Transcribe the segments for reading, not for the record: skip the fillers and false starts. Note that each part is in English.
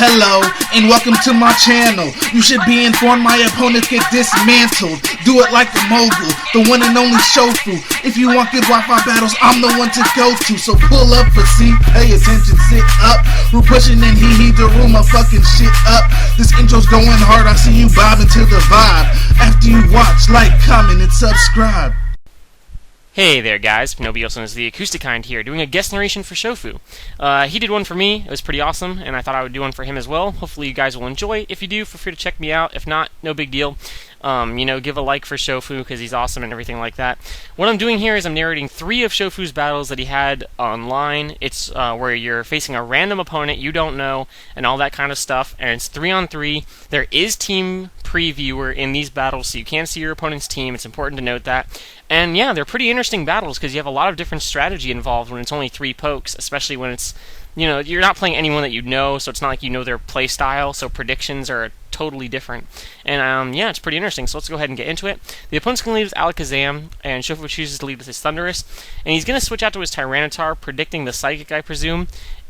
Hello, and welcome to my channel. You should be informed my opponents get dismantled. Do it like the mogul, the one and only shofu. If you want good Wi-Fi battles, I'm the one to go to. So pull up for C, pay attention, sit up. We're pushing and he the room, I'm fucking shit up. This intro's going hard, I see you bobbing to the vibe. After you watch, like, comment, and subscribe. Hey there guys, nobody else knows TheAcousticKind here, doing a guest narration for Shofu. He did one for me, it was pretty awesome, and I thought I would do one for him as well. Hopefully you guys will enjoy. If you do, feel free to check me out. If not, no big deal. Give a like for Shofu, because he's awesome and everything like that. What I'm doing here is I'm narrating 3 of Shofu's battles that he had online. It's where you're facing a random opponent you don't know, and all that kind of stuff, and it's 3-on-3. There is team previewer in these battles, so you can see your opponent's team. It's important to note that. And yeah, they're pretty interesting battles because you have a lot of different strategy involved when it's only 3 pokes, especially when it's, you're not playing anyone that you know, so it's not like you know their play style, so predictions are totally different. And yeah, it's pretty interesting, so let's go ahead and get into it. The opponent's going to lead with Alakazam, and Shofu chooses to lead with his Thundurus, and he's going to switch out to his Tyranitar, predicting the Psychic, I presume,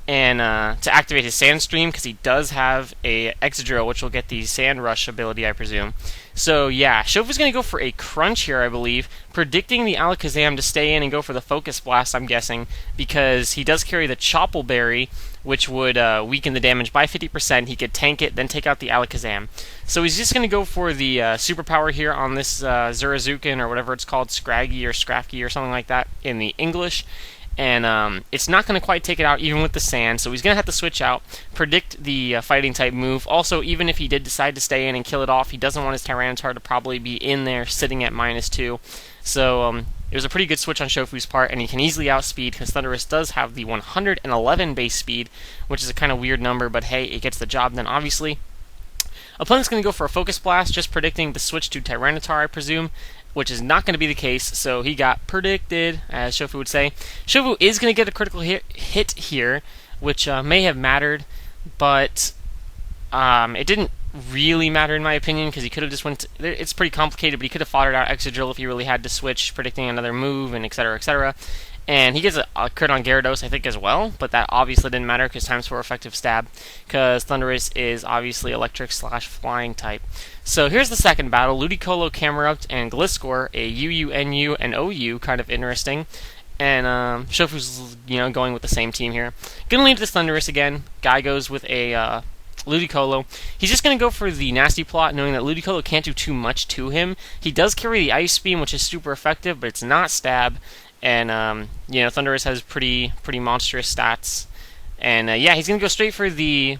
and to activate his Sand Stream, because he does have a Excadrill, which will get the Sand Rush ability, I presume. So yeah, Shofu's going to go for a Crunch here, I believe, predicting the Alakazam to stay in and go for the Focus Blast, I'm guessing, because he does carry the Chople Berry, which would weaken the damage by 50%. He could tank it, then take out the Alakazam. So he's just going to go for the Superpower here on this Zurazukin, or whatever it's called, Scraggy or Scrafky or something like that in the English. And it's not going to quite take it out even with the Sand, so he's going to have to switch out, predict the Fighting type move. Also, even if he did decide to stay in and kill it off, he doesn't want his Tyranitar to probably be in there sitting at -2. So it was a pretty good switch on Shofu's part, and he can easily outspeed because Thundurus does have the 111 base speed, which is a kind of weird number, but hey, it gets the job done, obviously. Opponent's going to go for a Focus Blast, just predicting the switch to Tyranitar, I presume, which is not going to be the case, so he got predicted, as Shofu would say. Shofu is going to get a critical hit here, which may have mattered, but it didn't really matter in my opinion, because he could have just went it's pretty complicated, but he could have fought it out Excadrill if he really had to switch, predicting another move, and etc, etc. And he gets a crit on Gyarados, I think, as well, but that obviously didn't matter because times 4 effective stab, because Thundurus is obviously electric/flying type. So here's the second battle, Ludicolo, Camerupt, and Gliscor, a UU, NU, and OU, kind of interesting. And Shofu's, going with the same team here. Gonna lead this Thundurus again. Guy goes with a Ludicolo. He's just going to go for the Nasty Plot, knowing that Ludicolo can't do too much to him. He does carry the Ice Beam, which is super effective, but it's not stab. And Thundurus has pretty monstrous stats. And yeah, he's gonna go straight for the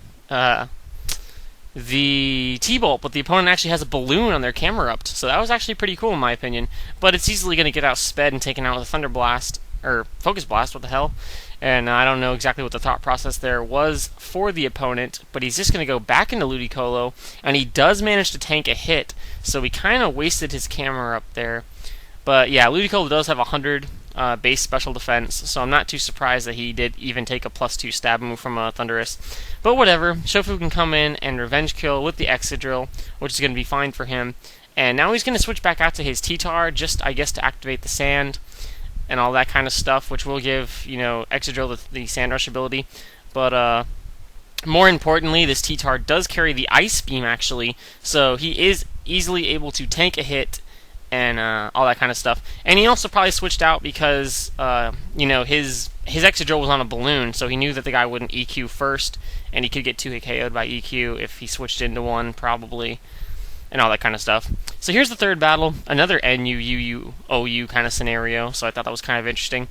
T-Bolt, but the opponent actually has a balloon on their Camerupt, so that was actually pretty cool in my opinion. But it's easily gonna get outsped and taken out with a Thunder Blast or Focus Blast. What the hell? And I don't know exactly what the thought process there was for the opponent, but he's just gonna go back into Ludicolo, and he does manage to tank a hit, so he kind of wasted his Camerupt there. But yeah, Ludicolo does have 100 base special defense, so I'm not too surprised that he did even take a +2 stab move from Thundurus. But whatever, Shofu can come in and revenge kill with the Excadrill, which is going to be fine for him. And now he's going to switch back out to his T-Tar, just I guess to activate the Sand and all that kind of stuff, which will give Excadrill the Sand Rush ability. But more importantly, this T-Tar does carry the Ice Beam actually, so he is easily able to tank a hit and all that kind of stuff. And he also probably switched out because his Excadrill was on a balloon, so he knew that the guy wouldn't EQ first, and he could get 2-hit KO'd by EQ if he switched into one, probably, and all that kind of stuff. So here's the third battle, another NU, UU, OU kind of scenario, so I thought that was kind of interesting.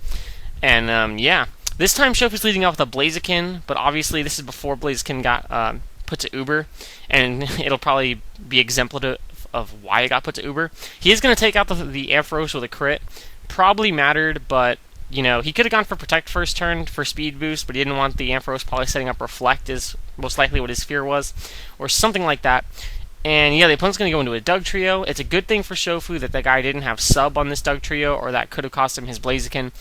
And yeah, this time Shofu's leading off with a Blaziken, but obviously this is before Blaziken got put to Uber, and it'll probably be exemplative of why it got put to Uber. He is going to take out the Ampharos with a crit. Probably mattered, but he could have gone for Protect first turn for speed boost, but he didn't want the Ampharos, probably setting up Reflect is most likely what his fear was, or something like that. And yeah, the opponent's going to go into a Dugtrio. It's a good thing for Shofu that the guy didn't have sub on this Dugtrio, or that could have cost him his Blaziken.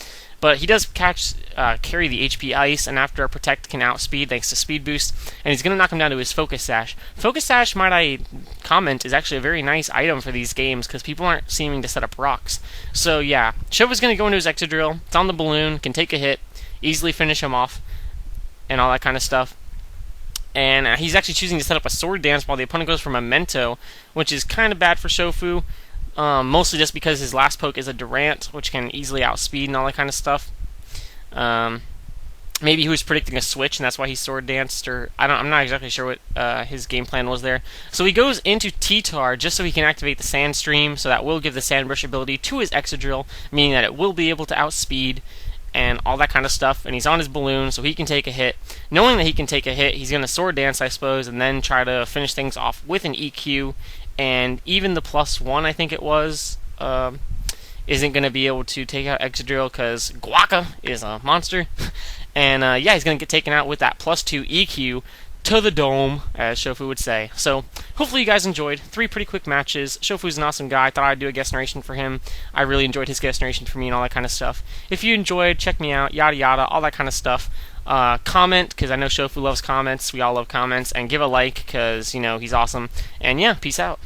But he does carry the HP Ice, and after a Protect can outspeed thanks to Speed Boost, and he's going to knock him down to his Focus Sash. Focus Sash, might I comment, is actually a very nice item for these games, because people aren't seeming to set up rocks. So yeah, Shofu's going to go into his Excadrill, it's on the balloon, can take a hit, easily finish him off, and all that kind of stuff. And he's actually choosing to set up a sword dance while the opponent goes for Memento, which is kind of bad for Shofu, mostly just because his last poke is a Durant, which can easily outspeed and all that kind of stuff. Maybe he was predicting a switch, and that's why he sword danced, or I'm not exactly sure what his game plan was there. So he goes into T-Tar just so he can activate the Sand Stream, so that will give the Sand Brush ability to his Excadrill, meaning that it will be able to outspeed and all that kind of stuff. And he's on his balloon, so he can take a hit. Knowing that he can take a hit, he's going to sword dance, I suppose, and then try to finish things off with an EQ. And even the +1, I think it was, isn't going to be able to take out Excadrill because Guaca is a monster. And yeah, he's going to get taken out with that +2 EQ to the dome, as Shofu would say. So hopefully you guys enjoyed. 3 pretty quick matches. Shofu's an awesome guy. I thought I'd do a guest narration for him. I really enjoyed his guest narration for me and all that kind of stuff. If you enjoyed, check me out, yada yada, all that kind of stuff. Comment, because I know Shofu loves comments. We all love comments. And give a like, because, you know, he's awesome. And yeah, peace out.